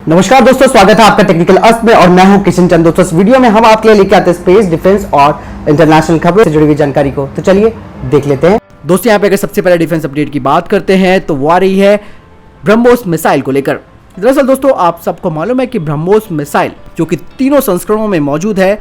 नमस्कार दोस्तों, स्वागत है आपका टेक्निकल अस्त्र में और मैं हूं किशन चंद। दोस्तों इस वीडियो में हम आपके लिए लेके आते हैं स्पेस, डिफेंस और इंटरनेशनल खबरों से जुड़ी हुई जानकारी को। तो चलिए देख लेते हैं। दोस्तों यहाँ पे अगर सबसे पहले डिफेंस अपडेट की बात करते हैं तो वो आ रही है ब्रह्मोस मिसाइल को लेकर। दरअसल दोस्तों आप सबको मालूम है कि ब्रह्मोस मिसाइल जो कि तीनों संस्करणों में मौजूद है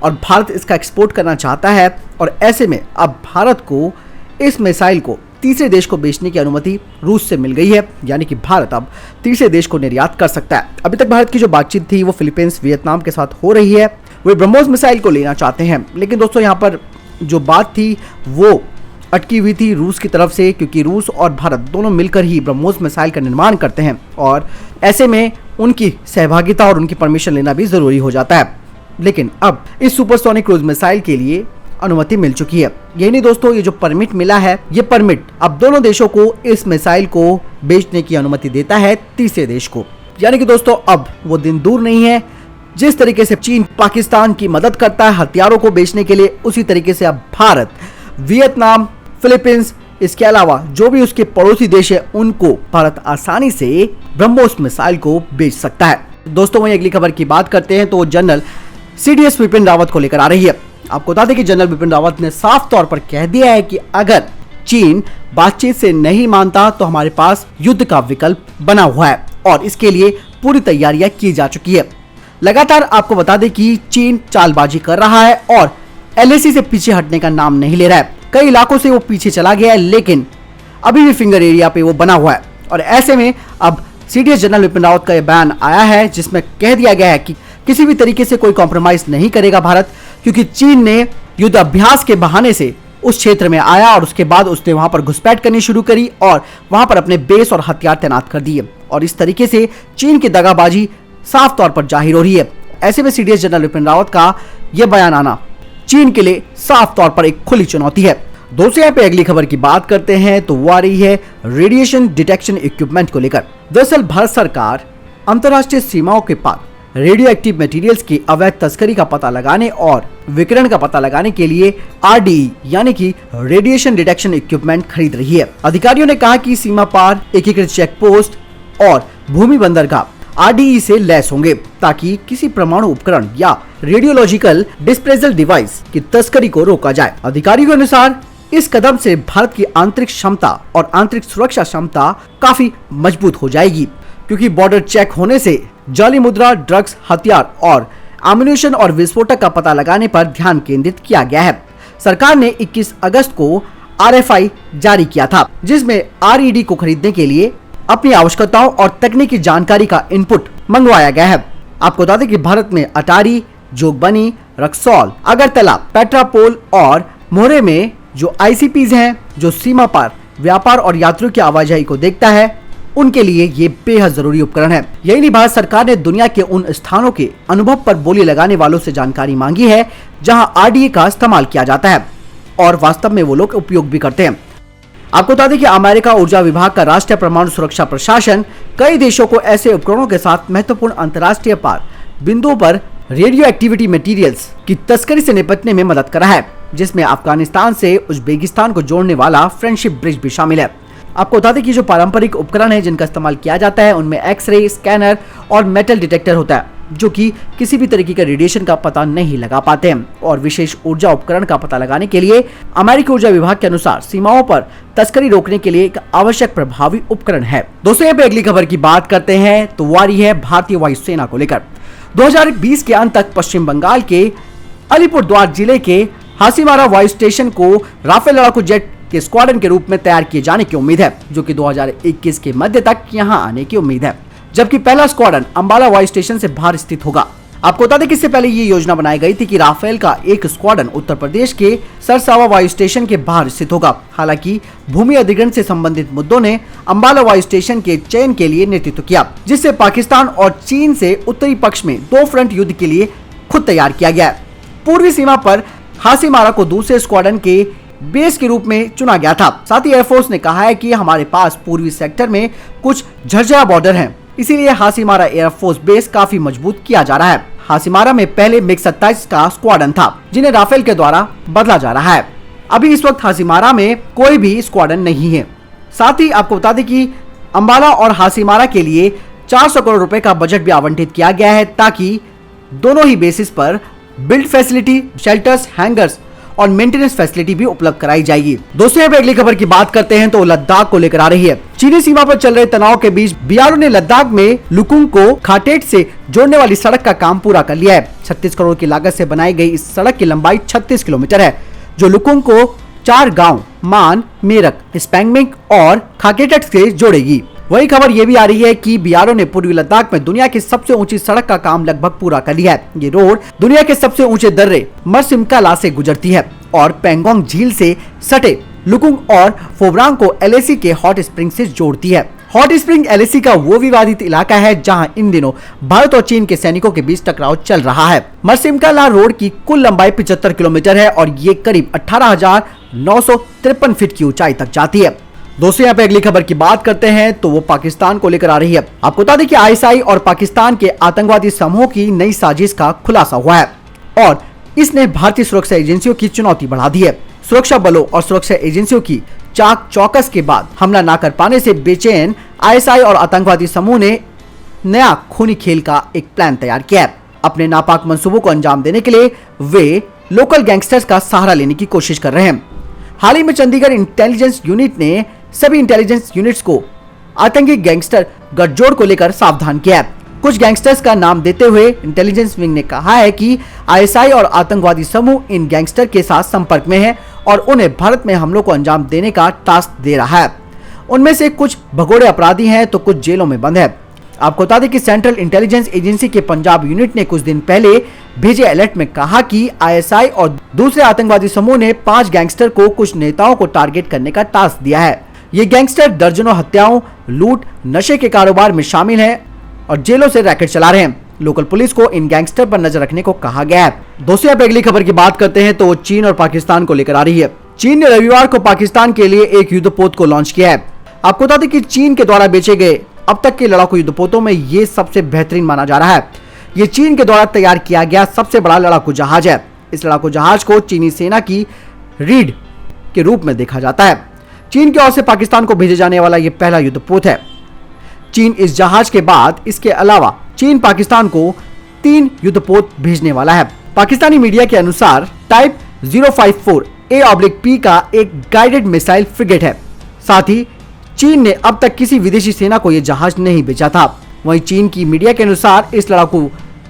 और भारत इसका एक्सपोर्ट करना चाहता है, और ऐसे में अब भारत को इस मिसाइल को तीसरे देश को बेचने की अनुमति रूस से मिल गई है, यानी कि भारत अब तीसरे देश को निर्यात कर सकता है। अभी तक भारत की जो बातचीत थी वो फिलीपींस, वियतनाम के साथ हो रही है। वे ब्रह्मोस मिसाइल को लेना चाहते हैं, लेकिन दोस्तों यहाँ पर जो बात थी वो अटकी हुई थी रूस की तरफ से, क्योंकि रूस और भारत दोनों मिलकर ही ब्रह्मोस मिसाइल का निर्माण करते हैं और ऐसे में उनकी सहभागिता और उनकी परमिशन लेना भी जरूरी हो जाता है। लेकिन अब इस सुपरसोनिक क्रूज मिसाइल के लिए अनुमति मिल चुकी है। यही नहीं दोस्तों, ये जो परमिट मिला है, ये परमिट अब दोनों देशों को इस मिसाइल को बेचने की अनुमति देता है तीसरे देश को। यानी कि दोस्तों अब वो दिन दूर नहीं है जिस तरीके से चीन पाकिस्तान की मदद करता है हथियारों को बेचने के लिए, उसी तरीके से अब भारत वियतनाम, फिलीपींस, इसके अलावा जो भी उसके पड़ोसी देश है उनको भारत आसानी से ब्रह्मोस मिसाइल को बेच सकता है। दोस्तों वहीं अगली खबर की बात करते हैं तो जनरल CDS बिपिन रावत को लेकर आ रही है। आपको बता दें कि जनरल बिपिन रावत ने साफ तौर पर कह दिया है कि अगर चीन बातचीत से नहीं मानता तो हमारे पास युद्ध का विकल्प बना हुआ है और इसके लिए पूरी तैयारियां की जा चुकी है। लगातार आपको बता दें कि चीन चालबाजी कर रहा है और LAC से पीछे हटने का नाम नहीं ले रहा है। कई इलाकों से वो पीछे चला गया है, लेकिन अभी भी फिंगर एरिया पे वो बना हुआ है। और ऐसे में अब CDS जनरल बिपिन रावत का यह बयान आया है जिसमें कह दिया गया है कि किसी भी तरीके से कोई कॉम्प्रोमाइज नहीं करेगा भारत, क्योंकि चीन ने युद्ध अभ्यास के बहाने से उस क्षेत्र में आया और उसके बाद उसने वहां पर घुसपैठ करनी शुरू करी और वहां पर अपने बेस और हथियार तैनात कर दिए, और इस तरीके से चीन की दगाबाजी साफ तौर पर जाहिर हो रही है। ऐसे में CDS जनरल बिपिन रावत का यह बयान आना चीन के लिए साफ तौर पर एक खुली चुनौती है। दोस्तों यहाँ पे अगली खबर की बात करते हैं तो वो आ रही है रेडिएशन डिटेक्शन इक्विपमेंट को लेकर। दरअसल भारत सरकार अंतर्राष्ट्रीय सीमाओं के पार रेडियो एक्टिव मटेरियल्स की अवैध तस्करी का पता लगाने और विकिरण का पता लगाने के लिए RDE यानी कि रेडिएशन डिटेक्शन इक्विपमेंट खरीद रही है। अधिकारियों ने कहा कि सीमा पार एकीकृत चेक पोस्ट और भूमि बंदरगाह RDE से लैस होंगे ताकि किसी परमाणु उपकरण या रेडियोलॉजिकल डिस्प्रेजल डिवाइस की तस्करी को रोका जाए। अधिकारियों के अनुसार इस कदम से भारत की आंतरिक क्षमता और आंतरिक सुरक्षा क्षमता काफी मजबूत हो जाएगी, क्योंकि बॉर्डर चेक होने से जाली मुद्रा, ड्रग्स, हथियार और एम्युनिशन और विस्फोटक का पता लगाने पर ध्यान केंद्रित किया गया है। सरकार ने 21 अगस्त को RFI जारी किया था जिसमें RED को खरीदने के लिए अपनी आवश्यकताओं और तकनीकी जानकारी का इनपुट मंगवाया गया है। आपको बता दें कि भारत में अटारी, जोगबनी, रक्सौल, अगरतला, पेट्रापोल और मोरे में जो ICPs हैं जो सीमा पार व्यापार और यात्रियों की आवाजाही को देखता है, उनके लिए ये बेहद जरूरी उपकरण है। यही नहीं, भारत सरकार ने दुनिया के उन स्थानों के अनुभव पर बोली लगाने वालों से जानकारी मांगी है जहां RDA का इस्तेमाल किया जाता है और वास्तव में वो लोग उपयोग भी करते हैं। आपको बता दें कि अमेरिका ऊर्जा विभाग का राष्ट्रीय परमाणु सुरक्षा प्रशासन कई देशों को ऐसे उपकरणों के साथ महत्वपूर्ण अंतर्राष्ट्रीय पार बिंदुओं पर रेडियो एक्टिविटी मटेरियल्स की तस्करी से निपटने में मदद कर रहा है, जिसमें अफगानिस्तान से उज्बेकिस्तान को जोड़ने वाला फ्रेंडशिप ब्रिज भी शामिल है। आपको बता दें कि जो पारंपरिक उपकरण है जिनका इस्तेमाल किया जाता है उनमें एक्सरे, स्कैनर और मेटल डिटेक्टर होता है, जो कि किसी भी तरीके का रेडिएशन का पता नहीं लगा पाते हैं। और विशेष ऊर्जा उपकरण का पता लगाने के लिए अमेरिकी ऊर्जा विभाग के अनुसार सीमाओं पर तस्करी रोकने के लिए एक आवश्यक प्रभावी उपकरण है। दोस्तों यहाँ पे अगली खबर की बात करते हैं तो वो आ रही है भारतीय वायुसेना को लेकर। 2020 के अंत तक पश्चिम बंगाल के अलीपुरद्वार जिले के हासीमारा वायु स्टेशन को राफेल लड़ाकू जेट के स्क्वाड्रन के रूप में तैयार किए जाने की उम्मीद है, जो कि 2021 के मध्य तक यहां आने की उम्मीद है, जबकि पहला स्क्वाड्रन अंबाला वायु स्टेशन से बाहर स्थित होगा। आपको बता दें कि इससे पहले ये योजना बनाई गई थी कि राफेल का एक स्क्वाड्रन उत्तर प्रदेश के सरसावा वायु स्टेशन के बाहर स्थित होगा। हालांकि भूमि अधिग्रहण से संबंधित मुद्दों ने अंबाला वायु स्टेशन के चयन के लिए नेतृत्व किया, जिससे पाकिस्तान और चीन से उत्तरी पक्ष में 2 फ्रंट युद्ध के लिए खुद तैयार किया गया है। पूर्वी सीमा पर हासीमारा को दूसरे स्क्वाड्रन के बेस के रूप में चुना गया था। साथ ही एयरफोर्स ने कहा है कि हमारे पास पूर्वी सेक्टर में कुछ झरझरा बॉर्डर हैं, इसीलिए हासीमारा एयरफोर्स बेस काफी मजबूत किया जा रहा है। हासीमारा में पहले मिग 27 का स्क्वाड्रन था जिन्हें राफेल के द्वारा बदला जा रहा है। अभी इस वक्त हासीमारा में कोई भी स्क्वाड्रन नहीं है। साथ ही आपको बता दें कि अंबाला और हासीमारा के लिए 400 करोड़ रुपए का बजट भी आवंटित किया गया है ताकि दोनों ही बेसिस पर बिल्ड फैसिलिटी, शेल्टर्स, हैंगर्स और मेंटेनेंस फैसिलिटी भी उपलब्ध कराई जाएगी। दोस्तों यहाँ पे अगली खबर की बात करते हैं तो लद्दाख को लेकर आ रही है। चीनी सीमा पर चल रहे तनाव के बीच बीआरओ ने लद्दाख में लुकुंग को खाटेट से जोड़ने वाली सड़क का काम पूरा कर लिया है। 36 करोड़ की लागत से बनाई गई इस सड़क की लंबाई 36 किलोमीटर है, जो लुकुंग को 4 गांव मान, मेरक, स्पैंगमिंग और खाकेटट से जोड़ेगी। वही खबर ये भी आ रही है कि बीआरओ ने पूर्वी लद्दाख में दुनिया की सबसे ऊंची सड़क का काम लगभग पूरा कर लिया है। ये रोड दुनिया के सबसे ऊंचे दर्रे मरसिमकाला से गुजरती है और पेंगोंग झील से सटे लुकुंग और फोबरांग को एलएसी के हॉट स्प्रिंग से जोड़ती है। हॉट स्प्रिंग एलएसी का वो विवादित इलाका है जहां इन दिनों भारत और चीन के सैनिकों के बीच टकराव चल रहा है। मरसिमकाला रोड की कुल लंबाई 75 किलोमीटर है और ये करीब 18,953 फीट की ऊंचाई तक जाती है। दोस्तों यहाँ पे अगली खबर की बात करते हैं तो वो पाकिस्तान को लेकर आ रही है। आपको बता दें कि आईएसआई और पाकिस्तान के आतंकवादी समूह की नई साजिश का खुलासा हुआ है और इसने भारतीय सुरक्षा एजेंसियों की चुनौती बढ़ा दी है। सुरक्षा बलों और सुरक्षा एजेंसियों की चाक चौकस के बाद हमला न कर पाने से बेचैन आईएसआई और आतंकवादी समूह ने नया खूनी खेल का एक प्लान तैयार किया है। अपने नापाक मंसूबों को अंजाम देने के लिए वे लोकल गैंगस्टर्स का सहारा लेने की कोशिश कर रहे हैं। हाल ही में चंडीगढ़ इंटेलिजेंस यूनिट ने सभी इंटेलिजेंस यूनिट्स को आतंकी गैंगस्टर गठजोड़ को लेकर सावधान किया है। कुछ गैंगस्टर्स का नाम देते हुए इंटेलिजेंस विंग ने कहा है कि आईएसआई और आतंकवादी समूह इन गैंगस्टर के साथ संपर्क में है और उन्हें भारत में हमलों को अंजाम देने का टास्क दे रहा है। उनमें से कुछ भगोड़े अपराधी हैं तो कुछ जेलों में बंद है। आपको बता दें कि सेंट्रल इंटेलिजेंस एजेंसी के पंजाब यूनिट ने कुछ दिन पहले भेजे अलर्ट में कहा कि आईएसआई और दूसरे आतंकवादी समूह ने 5 गैंगस्टर को कुछ नेताओं को टारगेट करने का टास्क दिया है। ये गैंगस्टर दर्जनों हत्याओं, लूट, नशे के कारोबार में शामिल हैं और जेलों से रैकेट चला रहे हैं। लोकल पुलिस को इन गैंगस्टर पर नजर रखने को कहा गया है। दोस्तों यहाँ पे अगली खबर की बात करते हैं तो चीन और पाकिस्तान को लेकर आ रही है। चीन ने रविवार को पाकिस्तान के लिए एक युद्धपोत को लॉन्च किया है। आपको बता दें कि चीन के द्वारा बेचे गए अब तक के लड़ाकू युद्धपोतों में ये सबसे बेहतरीन माना जा रहा है। ये चीन के द्वारा तैयार किया गया सबसे बड़ा लड़ाकू जहाज है। इस लड़ाकू जहाज को चीनी सेना की रीढ़ के रूप में देखा जाता है। चीन की ओर से पाकिस्तान को भेजे जाने वाला यह पहला युद्धपोत है। चीन इस जहाज के बाद इसके अलावा चीन पाकिस्तान को 3 युद्धपोत भेजने वाला है। पाकिस्तानी मीडिया के अनुसार टाइप 054A/P का एक गाइडेड मिसाइल फ्रिगेट है। साथ ही चीन ने अब तक किसी विदेशी सेना को यह जहाज नहीं बेचा था। वहीं चीन की मीडिया के अनुसार इस लड़ाकू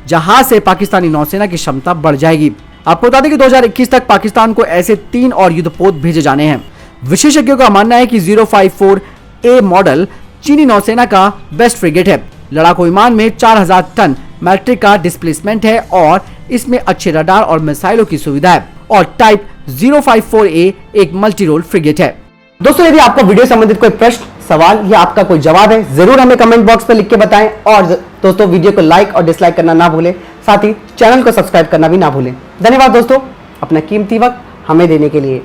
जहाज से पाकिस्तानी नौसेना की क्षमता बढ़ जाएगी। आपको बता दें कि 2021 तक पाकिस्तान को ऐसे 3 और युद्धपोत भेजे जाने हैं। विशेषज्ञों का मानना है कि 054A मॉडल चीनी नौसेना का बेस्ट फ्रिगेट है। लड़ाकू विमान में 4000 टन मैट्रिक का डिस्प्लेसमेंट है और इसमें अच्छे रडार और मिसाइलों की सुविधा है और टाइप 054A एक मल्टी रोल फ्रिगेट है। दोस्तों यदि आपको वीडियो संबंधित कोई प्रश्न, सवाल या आपका कोई जवाब है जरूर हमें कमेंट बॉक्स पर लिख के बताएं और दोस्तों वीडियो को लाइक और डिसलाइक करना ना भूलें, साथ ही चैनल को सब्सक्राइब करना भी ना भूलें। धन्यवाद दोस्तों अपना कीमती वक्त हमें देने के लिए।